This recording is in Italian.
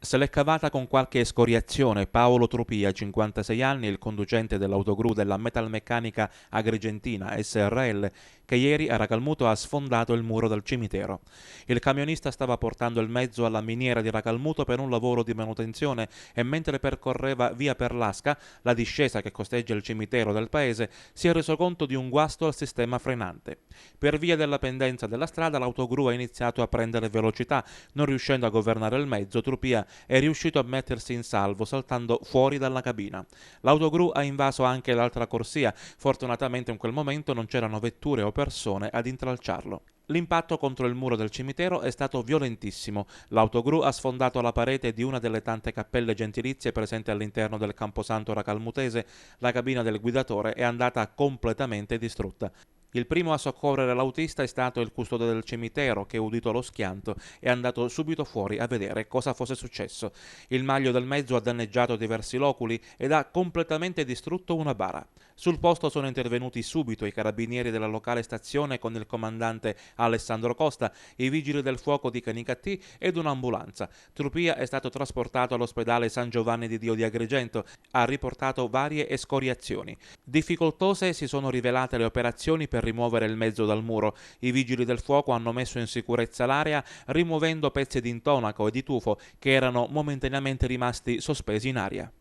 Se l'è cavata con qualche escoriazione Paolo Trupia, 56 anni, il conducente dell'autogru della Metalmeccanica Agrigentina SRL, che ieri a Racalmuto ha sfondato il muro del cimitero. Il camionista stava portando il mezzo alla miniera di Racalmuto per un lavoro di manutenzione e mentre percorreva via Perlasca, la discesa che costeggia il cimitero del paese, si è reso conto di un guasto al sistema frenante. Per via della pendenza della strada l'autogru ha iniziato a prendere velocità, non riuscendo a governare il mezzo. Trupia è riuscito a mettersi in salvo saltando fuori dalla cabina. L'autogru ha invaso anche l'altra corsia, fortunatamente in quel momento non c'erano vetture o persone ad intralciarlo. L'impatto contro il muro del cimitero è stato violentissimo. L'autogru ha sfondato la parete di una delle tante cappelle gentilizie presenti all'interno del camposanto racalmutese. La cabina del guidatore è andata completamente distrutta. Il primo a soccorrere l'autista è stato il custode del cimitero che, udito lo schianto, è andato subito fuori a vedere cosa fosse successo. Il maglio del mezzo ha danneggiato diversi loculi ed ha completamente distrutto una bara. Sul posto sono intervenuti subito i carabinieri della locale stazione con il comandante Alessandro Costa, i vigili del fuoco di Canicattì ed un'ambulanza. Trupia è stato trasportato all'ospedale San Giovanni di Dio di Agrigento, ha riportato varie escoriazioni. Difficoltose si sono rivelate le operazioni per rimuovere il mezzo dal muro. I vigili del fuoco hanno messo in sicurezza l'area rimuovendo pezzi di intonaco e di tufo che erano momentaneamente rimasti sospesi in aria.